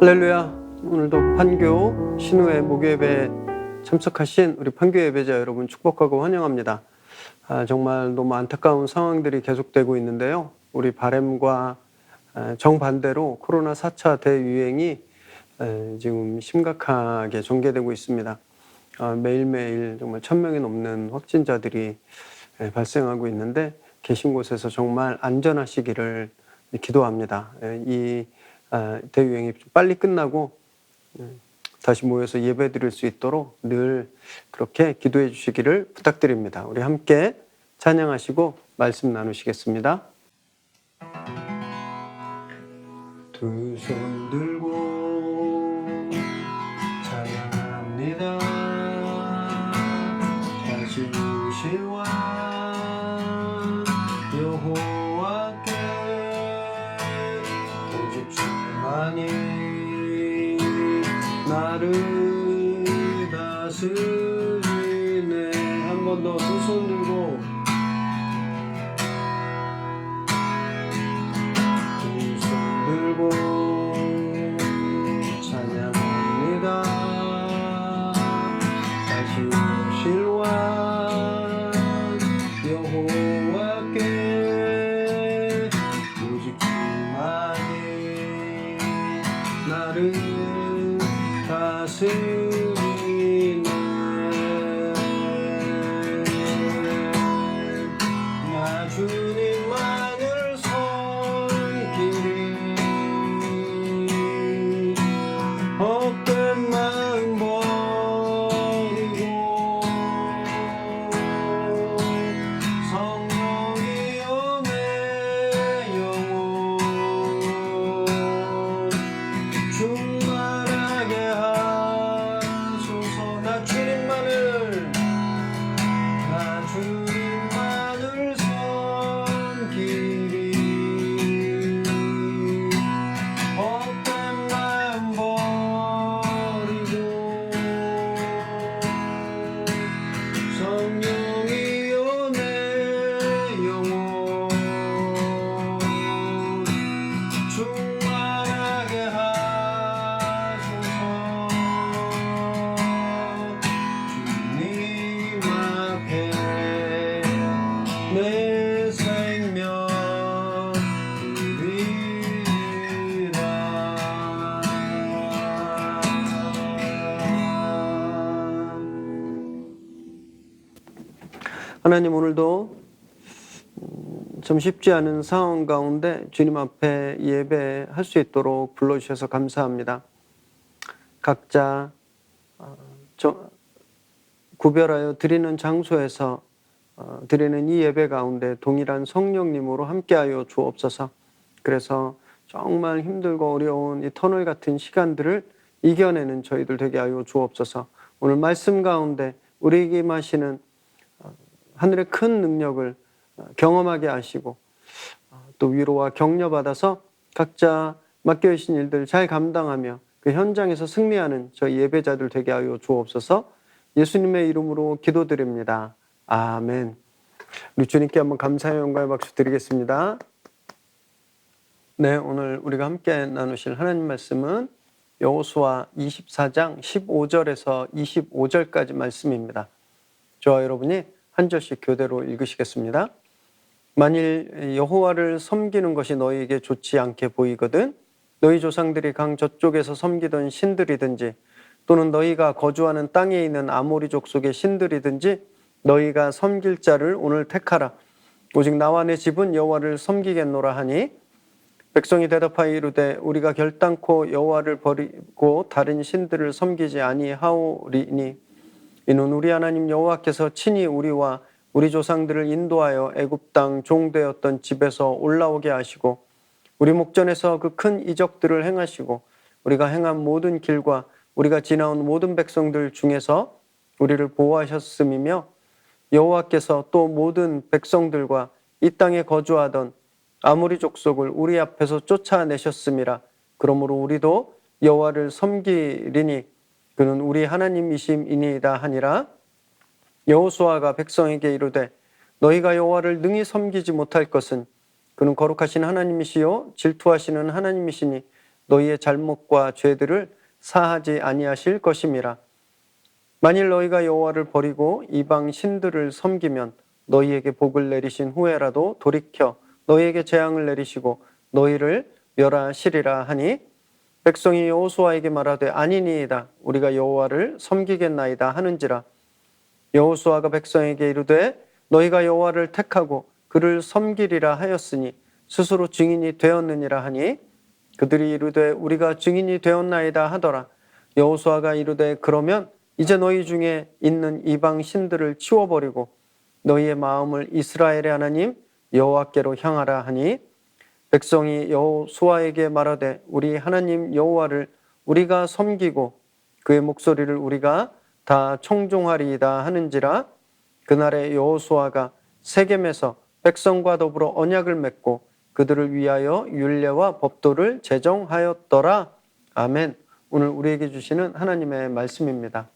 할렐루야. 오늘도 판교 신우의 목요예배에 참석하신 우리 판교 예배자 여러분 축복하고 환영합니다. 정말 너무 안타까운 상황들이 계속되고 있는데요. 우리 바램과 정반대로 코로나 4차 대유행이 지금 심각하게 전개되고 있습니다. 매일매일 정말 1,000명이 넘는 확진자들이 발생하고 있는데 계신 곳에서 정말 안전하시기를 기도합니다. 이 대유행이 좀 빨리 끝나고 다시 모여서 예배 드릴 수 있도록 늘 그렇게 기도해 주시기를 부탁드립니다. 우리 함께 찬양하시고 말씀 나누시겠습니다. 두 손 들고 찬양합니다. 다시 오실 왕 여호와께 오직 주만이 나를 다스리네. 한 번 더 두 손 들고 두 손 들고 찬양합니다. 다시 오실 왕 여호와께 오직 주만이 나를 다스리네. 나 주님만을 섬기리. 헛된 마음 버리고 성령이여 내 영혼 충만하게 하소서. 나 주님만을 섬기리. 헛된 마음 버리고 성령이여 내 영혼 충만하게 하소서. 주님 앞에 내 생명 드리라. 하나님, 오늘도 좀 쉽지 않은 상황 가운데 주님 앞에 예배할 수 있도록 불러주셔서 감사합니다. 각자 구별하여 드리는 장소에서 드리는 이 예배 가운데 동일한 성령님으로 함께하여 주옵소서. 그래서 정말 힘들고 어려운 이 터널 같은 시간들을 이겨내는 저희들 되게 하여 주옵소서. 오늘 말씀 가운데 우리에게 임하시는 하늘의 큰 능력을 경험하게 하시고 또 위로와 격려 받아서 각자 맡겨주신 일들 잘 감당하며 그 현장에서 승리하는 저희 예배자들 되게 하여 주옵소서. 예수님의 이름으로 기도드립니다. 아멘. 우리 주님께 한번 감사의 영광의 박수 드리겠습니다. 네, 오늘 우리가 함께 나누실 하나님 말씀은 여호수아 24장 15절에서 25절까지 말씀입니다. 저와 여러분이 한 절씩 교대로 읽으시겠습니다. 만일 여호와를 섬기는 것이 너희에게 좋지 않게 보이거든 너희 조상들이 강 저쪽에서 섬기던 신들이든지 또는 너희가 거주하는 땅에 있는 아모리족 속의 신들이든지 너희가 섬길 자를 오늘 택하라. 오직 나와 내 집은 여호와를 섬기겠노라 하니 백성이 대답하여 이르되 우리가 결단코 여호와를 버리고 다른 신들을 섬기지 아니하오리니 이는 우리 하나님 여호와께서 친히 우리와 우리 조상들을 인도하여 애굽 땅 종되었던 집에서 올라오게 하시고 우리 목전에서 그 큰 이적들을 행하시고 우리가 행한 모든 길과 우리가 지나온 모든 백성들 중에서 우리를 보호하셨음이며 여호와께서 또 모든 백성들과 이 땅에 거주하던 아모리 족속을 우리 앞에서 쫓아내셨음이라. 그러므로 우리도 여호와를 섬기리니 그는 우리 하나님이심이니이다 하니라. 여호수아가 백성에게 이르되 너희가 여호와를 능히 섬기지 못할 것은 그는 거룩하신 하나님이시요 질투하시는 하나님이시니 너희의 잘못과 죄들을 사하지 아니하실 것임이라. 만일 너희가 여호와를 버리고 이방 신들을 섬기면 너희에게 복을 내리신 후에라도 돌이켜 너희에게 재앙을 내리시고 너희를 멸하시리라 하니 백성이 여호수아에게 말하되 아니니이다 우리가 여호와를 섬기겠나이다 하는지라. 여호수아가 백성에게 이르되 너희가 여호와를 택하고 그를 섬기리라 하였으니 스스로 증인이 되었느니라 하니 그들이 이르되 우리가 증인이 되었나이다 하더라. 여호수아가 이르되 그러면 이제 너희 중에 있는 이방 신들을 치워버리고 너희의 마음을 이스라엘의 하나님 여호와께로 향하라 하니 백성이 여호수아에게 말하되 우리 하나님 여호와를 우리가 섬기고 그의 목소리를 우리가 다 청종하리이다 하는지라. 그날에 여호수아가 세겜에서 백성과 더불어 언약을 맺고 그들을 위하여 율례와 법도를 제정하였더라. 아멘. 오늘 우리에게 주시는 하나님의 말씀입니다.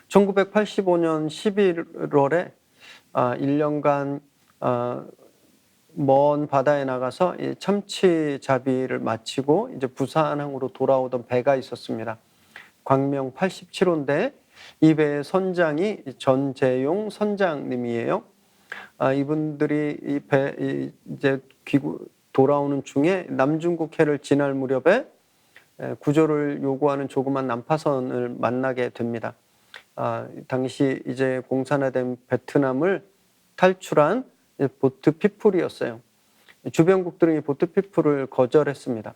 1985년 11월에 1년간 먼 바다에 나가서 참치잡이를 마치고 이제 부산항으로 돌아오던 배가 있었습니다. 광명 87호인데 이 배의 선장이 전재용 선장님이에요. 이분들이 이 배 이제 돌아오는 중에 남중국해를 지날 무렵에 구조를 요구하는 조그만 난파선을 만나게 됩니다. 당시 이제 공산화된 베트남을 탈출한 보트 피플이었어요. 주변국들은 이 보트 피플을 거절했습니다.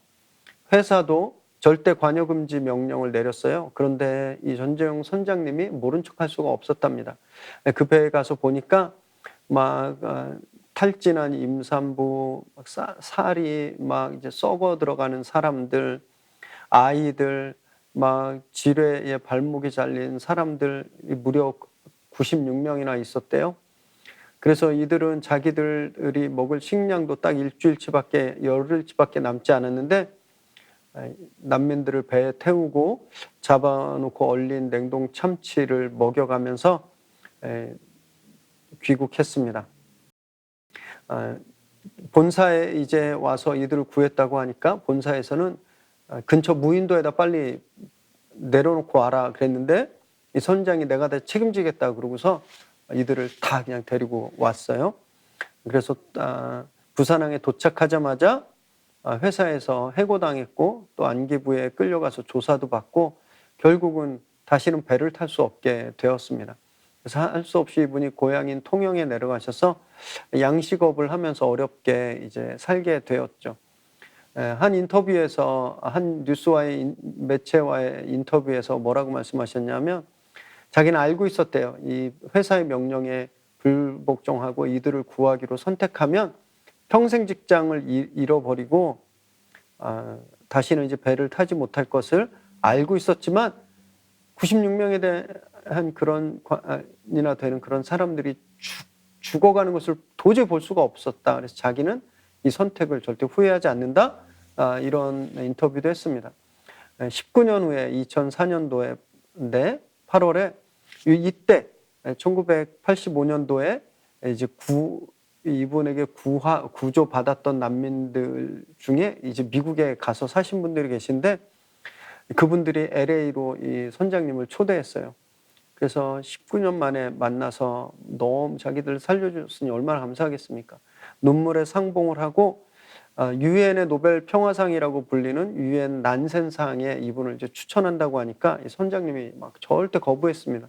회사도 절대 관여 금지 명령을 내렸어요. 그런데 이 전재용 선장님이 모른 척할 수가 없었답니다. 그 배에 가서 보니까 막 탈진한 임산부, 살이 막 이제 썩어 들어가는 사람들, 아이들, 막 지뢰에 발목이 잘린 사람들 무려 96명이나 있었대요. 그래서 이들은 자기들이 먹을 식량도 딱 일주일치밖에 열흘치밖에 남지 않았는데 난민들을 배에 태우고 잡아놓고 얼린 냉동 참치를 먹여가면서 귀국했습니다. 본사에 이제 와서 이들을 구했다고 하니까 본사에서는 근처 무인도에다 빨리 내려놓고 와라 그랬는데 이 선장이 내가 다 책임지겠다 그러고서 이들을 다 그냥 데리고 왔어요. 그래서 부산항에 도착하자마자 회사에서 해고당했고 또 안기부에 끌려가서 조사도 받고 결국은 다시는 배를 탈 수 없게 되었습니다. 그래서 할 수 없이 이분이 고향인 통영에 내려가셔서 양식업을 하면서 어렵게 이제 살게 되었죠. 한 인터뷰에서 한 뉴스와의 매체와의 인터뷰에서 뭐라고 말씀하셨냐면 자기는 알고 있었대요. 이 회사의 명령에 불복종하고 이들을 구하기로 선택하면 평생 직장을 잃어버리고 다시는 이제 배를 타지 못할 것을 알고 있었지만 96명에 대한 이나 되는 그런 사람들이 죽어가는 것을 도저히 볼 수가 없었다. 그래서 자기는 이 선택을 절대 후회하지 않는다. 이런 인터뷰도 했습니다. 19년 후에 2004년도에 8월에 이때 1985년도에 이제 이분에게 구조 받았던 난민들 중에 이제 미국에 가서 사신 분들이 계신데 그분들이 LA로 이 선장님을 초대했어요. 그래서 19년 만에 만나서 너무 자기들 살려줬으니 얼마나 감사하겠습니까? 눈물의 상봉을 하고 유엔의 노벨 평화상이라고 불리는 유엔 난센상에 이분을 이제 추천한다고 하니까 이 선장님이 막 절대 거부했습니다.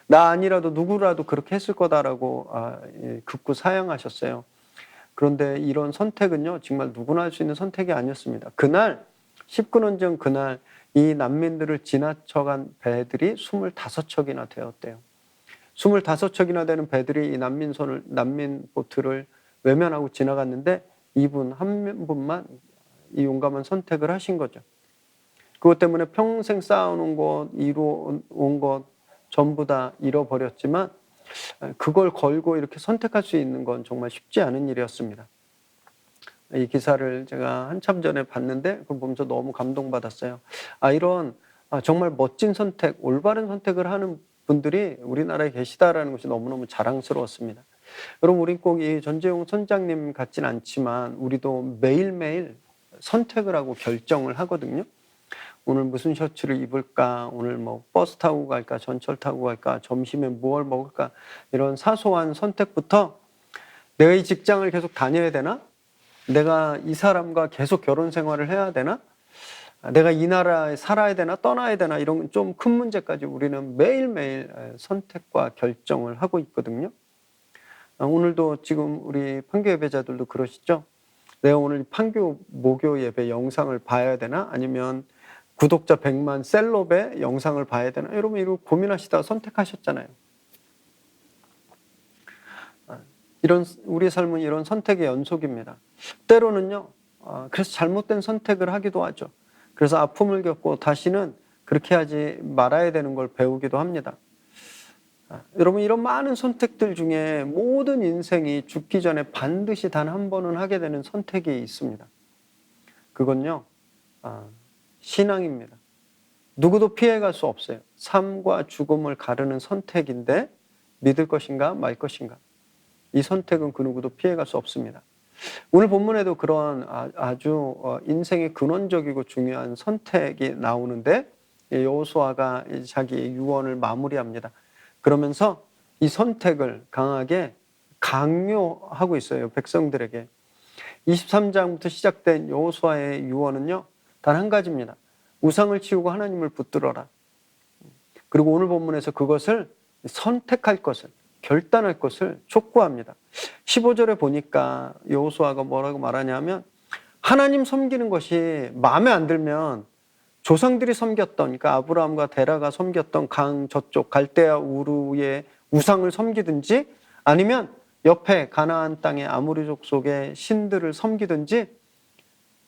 나 아니라도 누구라도 그렇게 했을 거다라고 극구 사양하셨어요. 그런데 이런 선택은요 정말 누구나 할 수 있는 선택이 아니었습니다. 그날 19년 전 그날 이 난민들을 지나쳐간 배들이 25척이나 되었대요. 25척이나 되는 배들이 이 난민 보트를 외면하고 지나갔는데 이분 한 분만 이 용감한 선택을 하신 거죠. 그것 때문에 평생 쌓아놓은 것, 이루어온 것 전부 다 잃어버렸지만 그걸 걸고 이렇게 선택할 수 있는 건 정말 쉽지 않은 일이었습니다. 이 기사를 제가 한참 전에 봤는데 그걸 보면서 너무 감동받았어요. 이런 정말 멋진 선택, 올바른 선택을 하는 분들이 우리나라에 계시다라는 것이 너무너무 자랑스러웠습니다. 여러분, 우린 꼭 이 전재용 선장님 같진 않지만 우리도 매일매일 선택을 하고 결정을 하거든요. 오늘 무슨 셔츠를 입을까? 오늘 뭐 버스 타고 갈까? 전철 타고 갈까? 점심에 무엇을 먹을까? 이런 사소한 선택부터 내가 이 직장을 계속 다녀야 되나? 내가 이 사람과 계속 결혼 생활을 해야 되나? 내가 이 나라에 살아야 되나? 떠나야 되나? 이런 좀 큰 문제까지 우리는 매일매일 선택과 결정을 하고 있거든요. 오늘도 지금 우리 판교 예배자들도 그러시죠? 내가 오늘 판교 모교 예배 영상을 봐야 되나? 아니면 구독자 100만 셀럽의 영상을 봐야 되나? 여러분 이거 고민하시다가 선택하셨잖아요. 이런 우리의 삶은 이런 선택의 연속입니다. 때로는요. 그래서 잘못된 선택을 하기도 하죠. 그래서 아픔을 겪고 다시는 그렇게 하지 말아야 되는 걸 배우기도 합니다. 여러분 이런 많은 선택들 중에 모든 인생이 죽기 전에 반드시 단 한 번은 하게 되는 선택이 있습니다. 그건요. 신앙입니다. 누구도 피해갈 수 없어요. 삶과 죽음을 가르는 선택인데 믿을 것인가 말 것인가. 이 선택은 그 누구도 피해갈 수 없습니다. 오늘 본문에도 그런 아주 인생의 근원적이고 중요한 선택이 나오는데 여호수아가 자기 유언을 마무리합니다. 그러면서 이 선택을 강하게 강요하고 있어요. 백성들에게. 23장부터 시작된 여호수아의 유언은요. 단 한 가지입니다. 우상을 치우고 하나님을 붙들어라. 그리고 오늘 본문에서 그것을 선택할 것을 결단할 것을 촉구합니다. 15절에 보니까 여호수아가 뭐라고 말하냐면 하나님 섬기는 것이 마음에 안 들면 조상들이 섬겼던 그러니까 아브라함과 데라가 섬겼던 강 저쪽 갈대아 우르의 우상을 섬기든지 아니면 옆에 가나안 땅의 아모리 족속의 신들을 섬기든지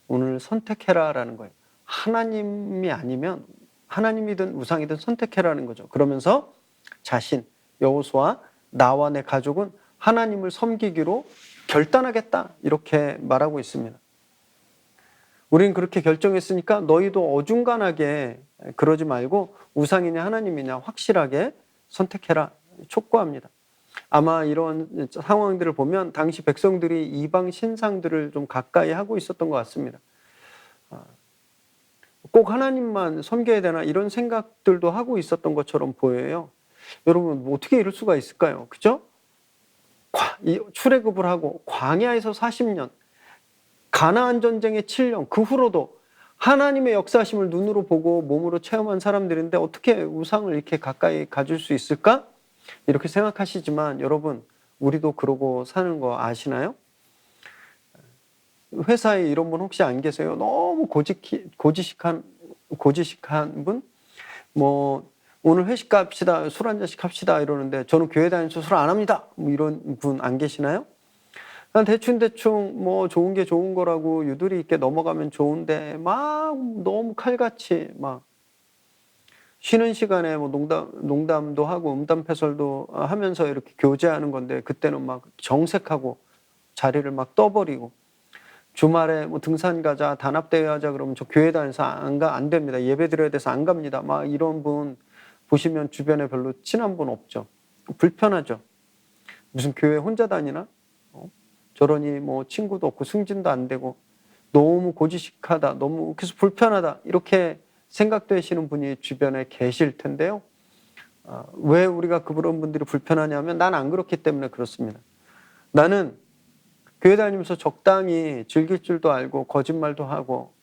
오늘 선택해라라는 거예요. 하나님이 아니면 하나님이든 우상이든 선택해라는 거죠. 그러면서 자신 여호수아 나와 내 가족은 하나님을 섬기기로 결단하겠다 이렇게 말하고 있습니다. 우리는 그렇게 결정했으니까 너희도 어중간하게 그러지 말고 우상이냐 하나님이냐 확실하게 선택해라 촉구합니다. 아마 이런 상황들을 보면 당시 백성들이 이방 신상들을 좀 가까이 하고 있었던 것 같습니다. 꼭 하나님만 섬겨야 되나 이런 생각들도 하고 있었던 것처럼 보여요. 여러분 뭐 어떻게 이럴 수가 있을까요? 그죠? 출애굽을 하고 광야에서 40년, 가나안 전쟁의 7년, 그 후로도 하나님의 역사하심을 눈으로 보고 몸으로 체험한 사람들인데 어떻게 우상을 이렇게 가까이 가질 수 있을까? 이렇게 생각하시지만 여러분 우리도 그러고 사는 거 아시나요? 회사에 이런 분 혹시 안 계세요? 너무 고지식한 분? 뭐 오늘 회식 갑시다, 술 한 잔씩 합시다 이러는데 저는 교회 다니면서 술 안 합니다. 뭐 이런 분 안 계시나요? 난 대충 뭐 좋은 게 좋은 거라고 유두리 있게 넘어가면 좋은데 막 너무 칼같이 막 쉬는 시간에 뭐 농담도 하고 음담패설도 하면서 이렇게 교제하는 건데 그때는 막 정색하고 자리를 막 떠버리고 주말에 뭐 등산 가자, 단합대회 하자 그러면 저 교회 다녀서 안 됩니다. 예배 드려야 돼서 안 갑니다. 막 이런 분 보시면 주변에 별로 친한 분 없죠. 불편하죠. 무슨 교회 혼자 다니나? 저러니 뭐 친구도 없고 승진도 안 되고 너무 고지식하다, 너무 그래서 불편하다 이렇게 생각되시는 분이 주변에 계실 텐데요. 왜 우리가 그런 분들이 불편하냐면 난 안 그렇기 때문에 그렇습니다. 나는 교회 다니면서 적당히 즐길 줄도 알고 거짓말도 하고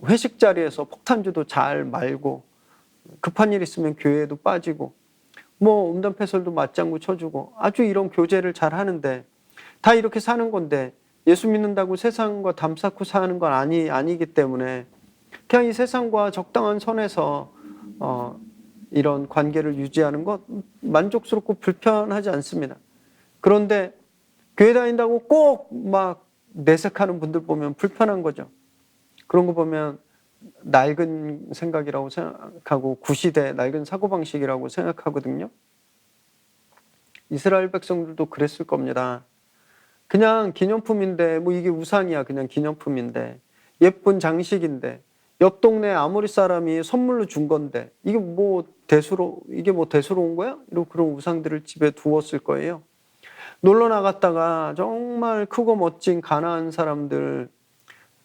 회식 자리에서 폭탄주도 잘 말고 급한 일 있으면 교회에도 빠지고 뭐 음담패설도 맞장구 쳐주고 아주 이런 교제를 잘 하는데 다 이렇게 사는 건데 예수 믿는다고 세상과 담 쌓고 사는 건 아니기 때문에 그냥 이 세상과 적당한 선에서 이런 관계를 유지하는 것 만족스럽고 불편하지 않습니다. 그런데 교회 다닌다고 꼭 막 내색하는 분들 보면 불편한 거죠. 그런 거 보면 낡은 생각이라고 생각하고 구시대 낡은 사고방식이라고 생각하거든요. 이스라엘 백성들도 그랬을 겁니다. 그냥 기념품인데 뭐 이게 우상이야 그냥 기념품인데 예쁜 장식인데 옆 동네 아모리 사람이 선물로 준 건데 이게 뭐 대수로운 거야? 이런 그런 우상들을 집에 두었을 거예요. 놀러 나갔다가 정말 크고 멋진 가나안 사람들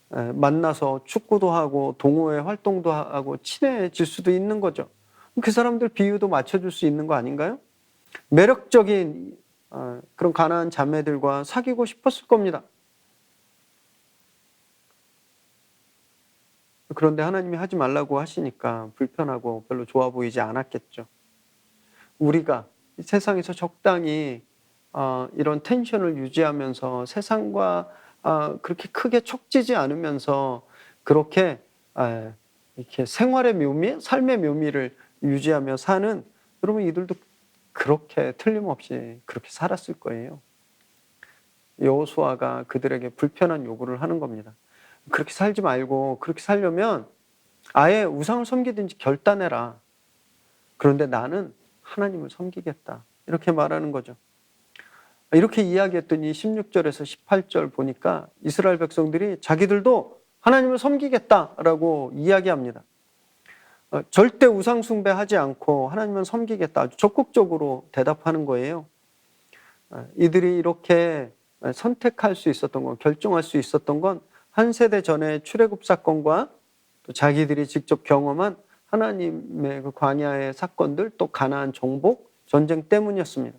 만나서 축구도 하고 동호회 활동도 하고 친해질 수도 있는 거죠. 그 사람들 비유도 맞춰줄 수 있는 거 아닌가요? 매력적인 그런 가난한 자매들과 사귀고 싶었을 겁니다. 그런데 하나님이 하지 말라고 하시니까 불편하고 별로 좋아 보이지 않았겠죠. 우리가 세상에서 적당히 이런 텐션을 유지하면서 세상과 그렇게 크게 척지지 않으면서 그렇게 이렇게 생활의 묘미, 삶의 묘미를 유지하며 사는 여러분 이들도 그렇게 틀림없이 그렇게 살았을 거예요. 여호수아가 그들에게 불편한 요구를 하는 겁니다. 그렇게 살지 말고 그렇게 살려면 아예 우상을 섬기든지 결단해라. 그런데 나는 하나님을 섬기겠다. 이렇게 말하는 거죠. 이렇게 이야기했더니 16절에서 18절 보니까 이스라엘 백성들이 자기들도 하나님을 섬기겠다라고 이야기합니다. 절대 우상 숭배하지 않고 하나님을 섬기겠다. 아주 적극적으로 대답하는 거예요. 이들이 이렇게 선택할 수 있었던 건, 결정할 수 있었던 건 한 세대 전의 출애굽 사건과 또 자기들이 직접 경험한 하나님의 그 광야의 사건들, 또 가나안 정복, 전쟁 때문이었습니다.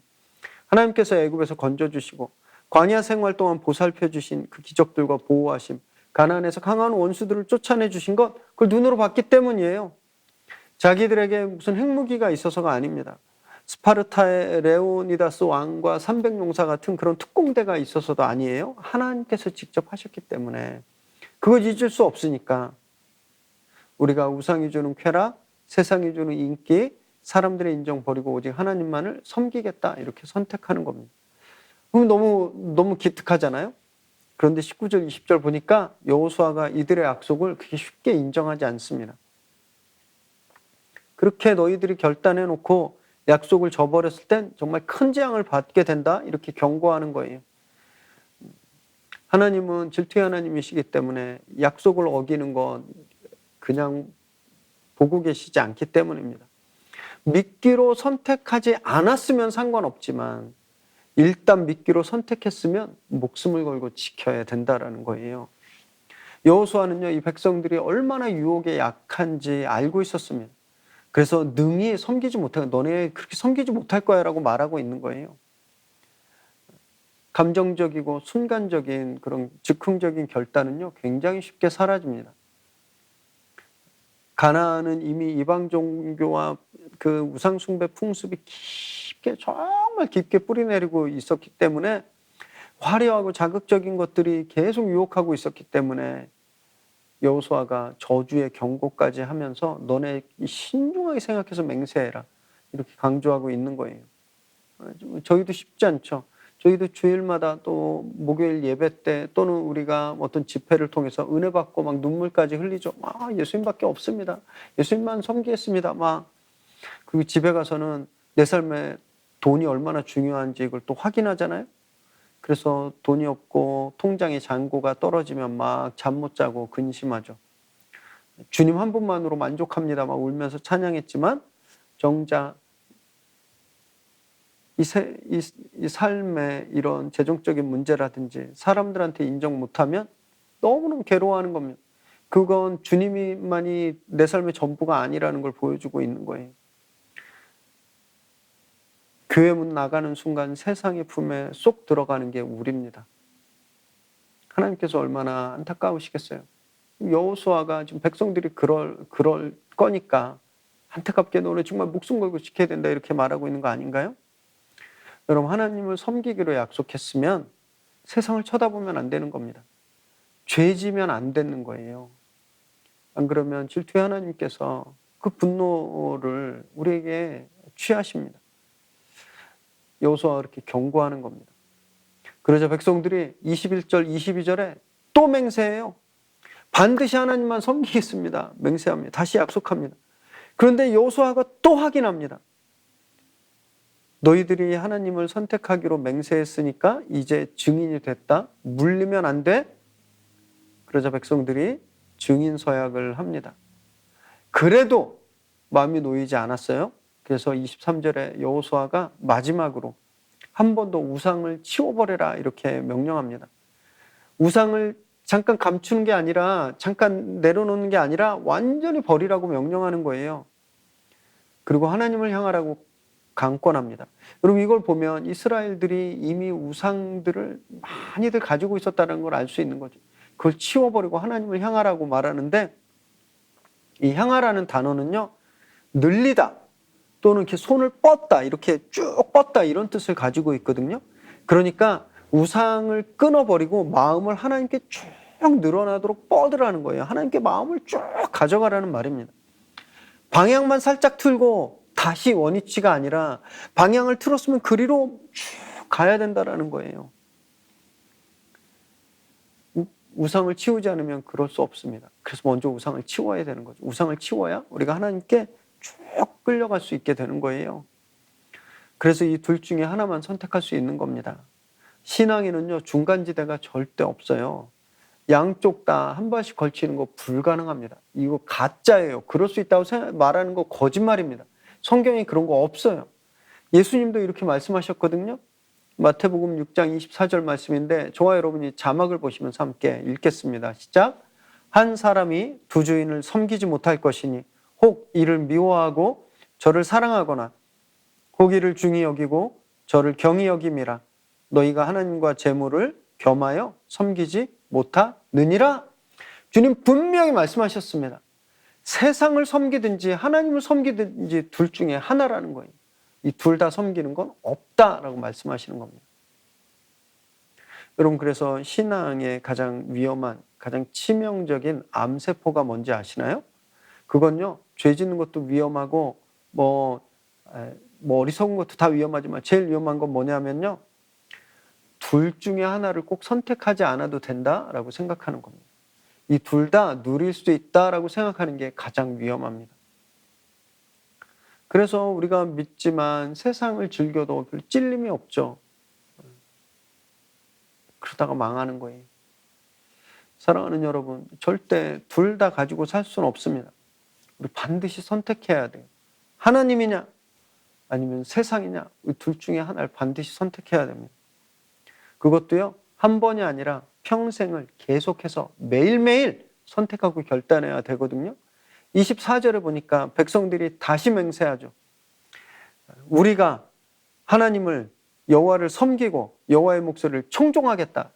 하나님께서 애굽에서 건져주시고 광야 생활 동안 보살펴주신 그 기적들과 보호하심, 가나안에서 강한 원수들을 쫓아내주신 것, 그걸 눈으로 봤기 때문이에요. 자기들에게 무슨 핵무기가 있어서가 아닙니다. 스파르타의 레오니다스 왕과 300용사 같은 그런 특공대가 있어서도 아니에요. 하나님께서 직접 하셨기 때문에 그걸 잊을 수 없으니까 우리가 우상이 주는 쾌락, 세상이 주는 인기, 사람들의 인정 버리고 오직 하나님만을 섬기겠다 이렇게 선택하는 겁니다. 그럼 너무 기특하잖아요. 그런데 19절, 20절 보니까 여호수아가 이들의 약속을 그렇게 쉽게 인정하지 않습니다. 그렇게 너희들이 결단해 놓고 약속을 저버렸을 땐 정말 큰 재앙을 받게 된다 이렇게 경고하는 거예요. 하나님은 질투의 하나님이시기 때문에 약속을 어기는 건 그냥 보고 계시지 않기 때문입니다. 믿기로 선택하지 않았으면 상관없지만 일단 믿기로 선택했으면 목숨을 걸고 지켜야 된다라는 거예요. 여호수아는요, 이 백성들이 얼마나 유혹에 약한지 알고 있었습니다. 그래서 능히 섬기지 못하고 너네 그렇게 섬기지 못할 거야 라고 말하고 있는 거예요. 감정적이고 순간적인 그런 즉흥적인 결단은요 굉장히 쉽게 사라집니다. 가나안은 이미 이방 종교와 그 우상 숭배 풍습이 깊게 정말 깊게 뿌리내리고 있었기 때문에 화려하고 자극적인 것들이 계속 유혹하고 있었기 때문에 여호수아가 저주의 경고까지 하면서 너네 신중하게 생각해서 맹세해라 이렇게 강조하고 있는 거예요. 저희도 쉽지 않죠. 저희도 주일마다 또 목요일 예배 때 또는 우리가 어떤 집회를 통해서 은혜 받고 막 눈물까지 흘리죠. 예수님밖에 없습니다. 예수님만 섬기겠습니다. 그 집에 가서는 내 삶에 돈이 얼마나 중요한지 이걸 또 확인하잖아요. 그래서 돈이 없고 통장에 잔고가 떨어지면 막 잠 못 자고 근심하죠. 주님 한 분만으로 만족합니다. 막 울면서 찬양했지만 정작 이 삶의 이런 재정적인 문제라든지 사람들한테 인정 못하면 너무너무 괴로워하는 겁니다. 그건 주님만이 내 삶의 전부가 아니라는 걸 보여주고 있는 거예요. 교회 문 나가는 순간 세상의 품에 쏙 들어가는 게 우리입니다. 하나님께서 얼마나 안타까우시겠어요. 여호수아가 지금 백성들이 그럴 거니까 안타깝게 너네 정말 목숨 걸고 지켜야 된다 이렇게 말하고 있는 거 아닌가요? 여러분 하나님을 섬기기로 약속했으면 세상을 쳐다보면 안 되는 겁니다. 죄지면 안 되는 거예요. 안 그러면 질투의 하나님께서 그 분노를 우리에게 취하십니다. 여호수아가 그렇게 경고하는 겁니다. 그러자 백성들이 21절, 22절에 또 맹세해요. 반드시 하나님만 섬기겠습니다. 맹세합니다. 다시 약속합니다. 그런데 여호수아가 또 확인합니다. 너희들이 하나님을 선택하기로 맹세했으니까 이제 증인이 됐다. 물리면 안 돼. 그러자 백성들이 증인 서약을 합니다. 그래도 마음이 놓이지 않았어요. 그래서 23절에 여호수아가 마지막으로 한 번 더 우상을 치워버려라 이렇게 명령합니다. 우상을 잠깐 감추는 게 아니라, 잠깐 내려놓는 게 아니라 완전히 버리라고 명령하는 거예요. 그리고 하나님을 향하라고 강권합니다. 여러분, 이걸 보면 이스라엘들이 이미 우상들을 많이들 가지고 있었다는 걸 알 수 있는 거죠. 그걸 치워버리고 하나님을 향하라고 말하는데, 이 향하라는 단어는요, 늘리다 또는 이렇게 손을 뻗다, 이렇게 쭉 뻗다, 이런 뜻을 가지고 있거든요. 그러니까 우상을 끊어버리고 마음을 하나님께 쭉 늘어나도록 뻗으라는 거예요. 하나님께 마음을 쭉 가져가라는 말입니다. 방향만 살짝 틀고 다시 원위치가 아니라 방향을 틀었으면 그리로 쭉 가야 된다라는 거예요. 우상을 치우지 않으면 그럴 수 없습니다. 그래서 먼저 우상을 치워야 되는 거죠. 우상을 치워야 우리가 하나님께 쭉 끌려갈 수 있게 되는 거예요. 그래서 이 둘 중에 하나만 선택할 수 있는 겁니다. 신앙에는요, 중간지대가 절대 없어요. 양쪽 다 한 발씩 걸치는 거 불가능합니다. 이거 가짜예요. 그럴 수 있다고 말하는 거 거짓말입니다. 성경에 그런 거 없어요. 예수님도 이렇게 말씀하셨거든요. 마태복음 6장 24절 말씀인데, 저와 여러분이 자막을 보시면서 함께 읽겠습니다. 시작. 한 사람이 두 주인을 섬기지 못할 것이니 혹 이를 미워하고 저를 사랑하거나 혹 이를 중히 여기고 저를 경히 여김이라. 너희가 하나님과 재물을 겸하여 섬기지 못하느니라. 주님 분명히 말씀하셨습니다. 세상을 섬기든지 하나님을 섬기든지 둘 중에 하나라는 거예요. 이 둘 다 섬기는 건 없다라고 말씀하시는 겁니다. 여러분, 그래서 신앙의 가장 위험한, 가장 치명적인 암세포가 뭔지 아시나요? 그건요, 죄 짓는 것도 위험하고 뭐 어리석은 것도 다 위험하지만 제일 위험한 건 뭐냐면요, 둘 중에 하나를 꼭 선택하지 않아도 된다라고 생각하는 겁니다. 이 둘 다 누릴 수 있다라고 생각하는 게 가장 위험합니다. 그래서 우리가 믿지만 세상을 즐겨도 별 찔림이 없죠. 그러다가 망하는 거예요. 사랑하는 여러분, 절대 둘 다 가지고 살 수는 없습니다. 우리 반드시 선택해야 돼요. 하나님이냐 아니면 세상이냐, 이 둘 중에 하나를 반드시 선택해야 됩니다. 그것도요, 한 번이 아니라 평생을 계속해서 매일매일 선택하고 결단해야 되거든요. 24절에 보니까 백성들이 다시 맹세하죠. 우리가 하나님을, 여호와를 섬기고 여호와의 목소리를 청종하겠다.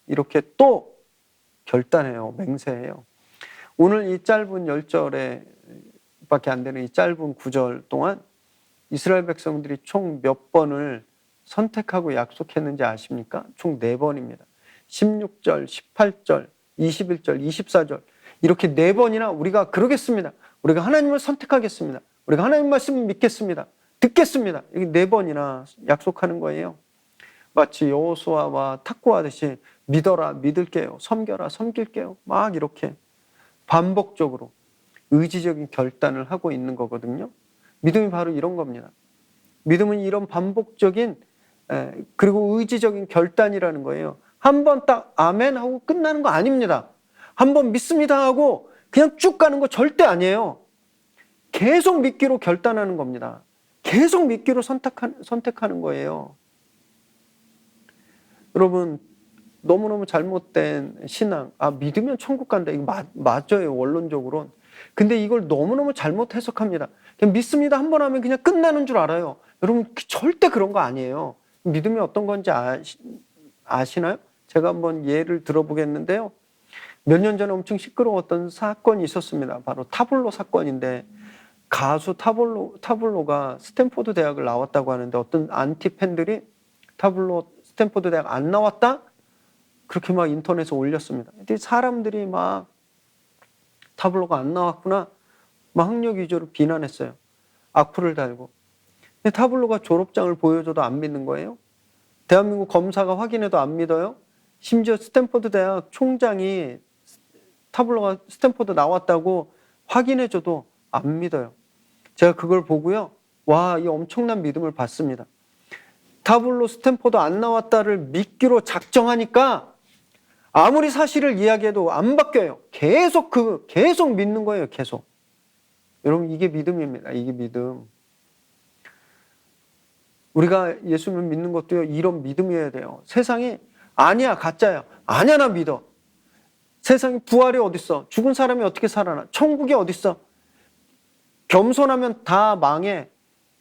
이렇게 또 결단해요. 맹세해요. 오늘 이 짧은 10절에 밖에 안 되는 이 짧은 9절 동안 이스라엘 백성들이 총 몇 번을 선택하고 약속했는지 아십니까? 총 4번입니다. 16절, 18절, 21절, 24절 이렇게 4번이나 우리가 그러겠습니다. 우리가 하나님을 선택하겠습니다. 우리가 하나님 말씀을 믿겠습니다. 듣겠습니다. 이게 4번이나 약속하는 거예요. 마치 여호수아와 탁구하듯이 믿어라, 믿을게요. 섬겨라, 섬길게요. 막 이렇게 반복적으로 의지적인 결단을 하고 있는 거거든요. 믿음이 바로 이런 겁니다. 믿음은 이런 반복적인 그리고 의지적인 결단이라는 거예요. 한 번 딱 아멘 하고 끝나는 거 아닙니다. 한 번 믿습니다 하고 그냥 쭉 가는 거 절대 아니에요. 계속 믿기로 결단하는 겁니다. 계속 믿기로 선택하는 거예요. 여러분, 너무너무 잘못된 신앙, 믿으면 천국 간다. 이거 맞아요, 원론적으로는. 근데 이걸 너무너무 잘못 해석합니다. 그냥 믿습니다 한 번 하면 그냥 끝나는 줄 알아요. 여러분, 절대 그런 거 아니에요. 믿음이 어떤 건지 아시나요? 제가 한번 예를 들어보겠는데요. 몇 년 전에 엄청 시끄러웠던 사건이 있었습니다. 바로 타블로 사건인데, 가수 타블로가 스탠포드 대학을 나왔다고 하는데 어떤 안티 팬들이 스탠포드 대학 안 나왔다? 그렇게 막 인터넷에 올렸습니다. 근데 사람들이 막 타블로가 안 나왔구나, 막 학력 위조로 비난했어요. 악플을 달고. 근데 타블로가 졸업장을 보여줘도 안 믿는 거예요. 대한민국 검사가 확인해도 안 믿어요. 심지어 스탠포드 대학 총장이 타블로가 스탠포드 나왔다고 확인해줘도 안 믿어요. 제가 그걸 보고요, 와, 이 엄청난 믿음을 받습니다. 타블로 스탠포드 안 나왔다를 믿기로 작정하니까 아무리 사실을 이야기해도 안 바뀌어요. 계속 믿는 거예요. 계속. 여러분, 이게 믿음입니다. 이게 믿음. 우리가 예수님을 믿는 것도요, 이런 믿음이어야 돼요. 세상이 아니야, 가짜야. 아니야, 나 믿어. 세상에 부활이 어딨어? 죽은 사람이 어떻게 살아나? 천국이 어딨어? 겸손하면 다 망해.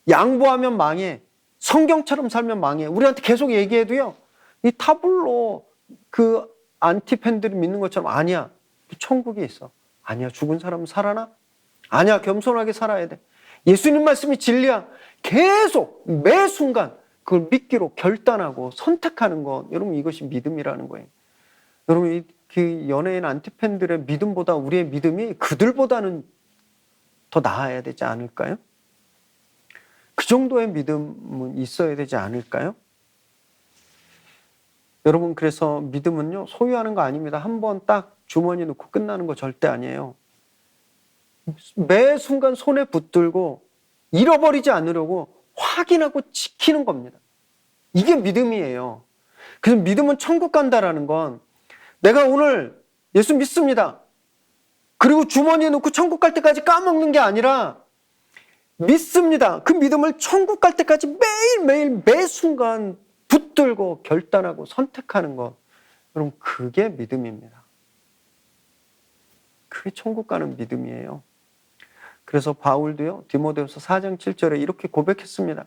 양보하면 망해. 성경처럼 살면 망해. 우리한테 계속 얘기해도요. 이 타블로 그 안티팬들이 믿는 것처럼 아니야. 천국이 있어. 아니야. 죽은 사람은 살아나? 아니야. 겸손하게 살아야 돼. 예수님 말씀이 진리야. 계속 매 순간 그걸 믿기로 결단하고 선택하는 것. 여러분 이것이 믿음이라는 거예요. 여러분 그 연예인 안티팬들의 믿음보다 우리의 믿음이 그들보다는 더 나아야 되지 않을까요? 그 정도의 믿음은 있어야 되지 않을까요? 여러분 그래서 믿음은요 소유하는 거 아닙니다. 한번 딱 주머니에 넣고 끝나는 거 절대 아니에요. 매 순간 손에 붙들고 잃어버리지 않으려고 확인하고 지키는 겁니다. 이게 믿음이에요. 그래서 믿음은 천국 간다라는 건 내가 오늘 예수 믿습니다. 그리고 주머니에 넣고 천국 갈 때까지 까먹는 게 아니라 믿습니다. 그 믿음을 천국 갈 때까지 매일매일 매 순간 붙들고 결단하고 선택하는 것. 여러분 그게 믿음입니다. 그게 천국 가는 믿음이에요. 그래서 바울도요. 디모데후서 4장 7절에 이렇게 고백했습니다.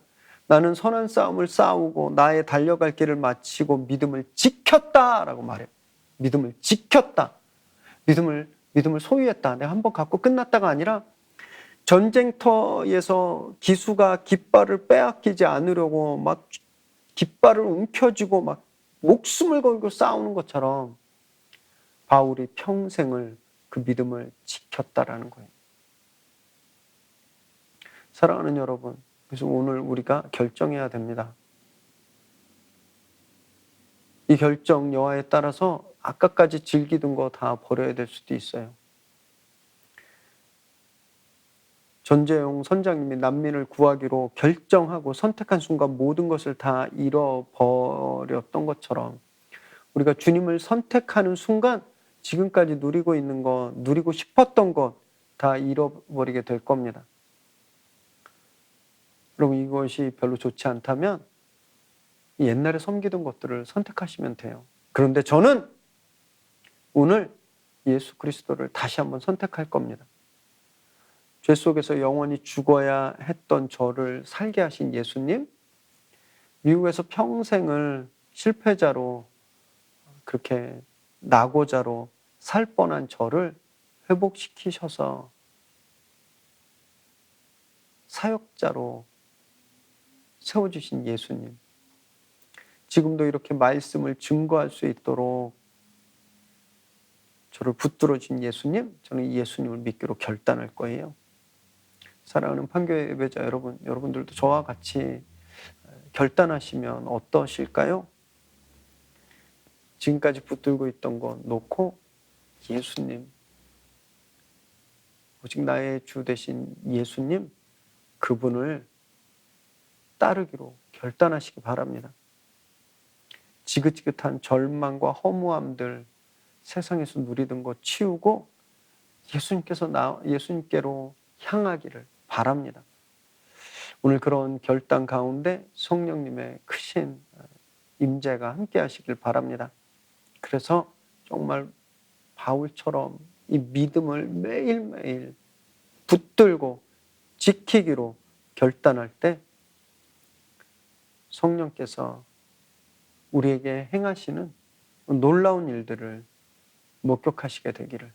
나는 선한 싸움을 싸우고 나의 달려갈 길을 마치고 믿음을 지켰다라고 말해요. 믿음을 지켰다. 믿음을 소유했다. 내가 한번 갖고 끝났다가 아니라 전쟁터에서 기수가 깃발을 빼앗기지 않으려고 막 깃발을 움켜쥐고 막 목숨을 걸고 싸우는 것처럼 바울이 평생을 그 믿음을 지켰다라는 거예요. 사랑하는 여러분, 그래서 오늘 우리가 결정해야 됩니다. 이 결정 여하에 따라서 아까까지 즐기던 거 다 버려야 될 수도 있어요. 전재용 선장님이 난민을 구하기로 결정하고 선택한 순간 모든 것을 다 잃어버렸던 것처럼 우리가 주님을 선택하는 순간 지금까지 누리고 있는 것, 누리고 싶었던 것 다 잃어버리게 될 겁니다. 여러분 이것이 별로 좋지 않다면 옛날에 섬기던 것들을 선택하시면 돼요. 그런데 저는 오늘 예수 그리스도를 다시 한번 선택할 겁니다. 죄 속에서 영원히 죽어야 했던 저를 살게 하신 예수님, 미국에서 평생을 실패자로 그렇게 낙오자로 살 뻔한 저를 회복시키셔서 사역자로 세워주신 예수님, 지금도 이렇게 말씀을 증거할 수 있도록 저를 붙들어준 예수님, 저는 이 예수님을 믿기로 결단할 거예요. 사랑하는 판교회 예배자 여러분, 여러분들도 저와 같이 결단하시면 어떠실까요? 지금까지 붙들고 있던 거 놓고 예수님, 오직 나의 주 되신 예수님, 그분을 따르기로 결단하시기 바랍니다. 지긋지긋한 절망과 허무함들 세상에서 누리던 거 치우고 예수님께로 향하기를 바랍니다. 오늘 그런 결단 가운데 성령님의 크신 임재가 함께 하시길 바랍니다. 그래서 정말 바울처럼 이 믿음을 매일매일 붙들고 지키기로 결단할 때 성령께서 우리에게 행하시는 놀라운 일들을 목격하시게 되기를.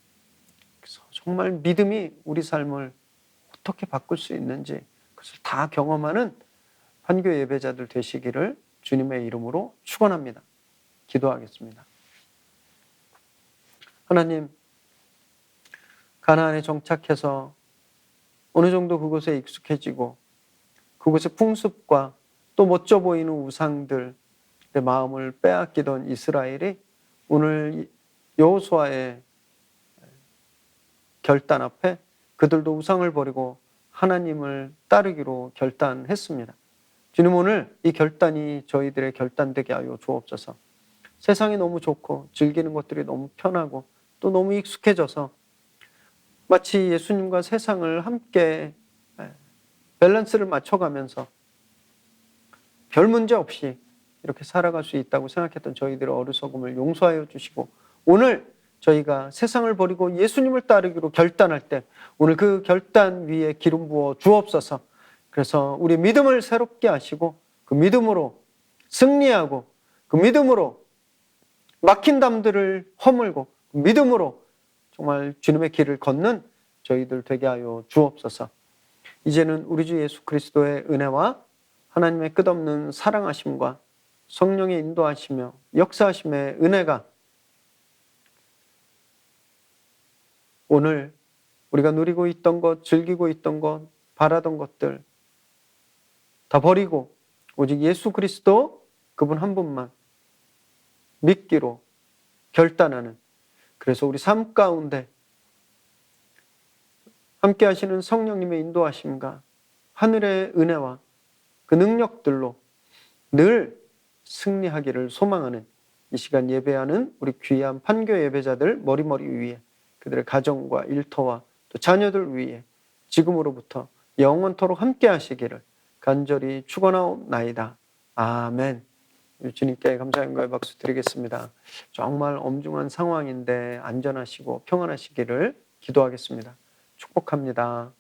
그래서 정말 믿음이 우리 삶을 어떻게 바꿀 수 있는지 그것을 다 경험하는 판교 예배자들 되시기를 주님의 이름으로 축원합니다. 기도하겠습니다. 하나님, 가나안에 정착해서 어느 정도 그곳에 익숙해지고 그곳의 풍습과 또 멋져 보이는 우상들 내 마음을 빼앗기던 이스라엘이 오늘 여호수아의 결단 앞에 그들도 우상을 버리고 하나님을 따르기로 결단했습니다. 주님, 오늘 이 결단이 저희들의 결단되게 하여 주옵소서. 세상이 너무 좋고 즐기는 것들이 너무 편하고 또 너무 익숙해져서 마치 예수님과 세상을 함께 밸런스를 맞춰가면서 별 문제 없이 이렇게 살아갈 수 있다고 생각했던 저희들의 어리석음을 용서하여 주시고 오늘 저희가 세상을 버리고 예수님을 따르기로 결단할 때 오늘 그 결단 위에 기름 부어 주옵소서. 그래서 우리 믿음을 새롭게 하시고 그 믿음으로 승리하고 그 믿음으로 막힌 담들을 허물고 그 믿음으로 정말 주님의 길을 걷는 저희들 되게 하여 주옵소서. 이제는 우리 주 예수 그리스도의 은혜와 하나님의 끝없는 사랑하심과 성령의 인도하시며 역사하심의 은혜가 오늘 우리가 누리고 있던 것, 즐기고 있던 것, 바라던 것들 다 버리고 오직 예수 그리스도 그분 한 분만 믿기로 결단하는, 그래서 우리 삶 가운데 함께 하시는 성령님의 인도하심과 하늘의 은혜와 그 능력들로 늘 승리하기를 소망하는 이 시간 예배하는 우리 귀한 판교 예배자들 머리머리 위에 그들의 가정과 일터와 또 자녀들 위에 지금으로부터 영원토록 함께 하시기를 간절히 축원하옵나이다. 아멘. 주님께 감사 영광의 박수 드리겠습니다. 정말 엄중한 상황인데 안전하시고 평안하시기를 기도하겠습니다. 축복합니다.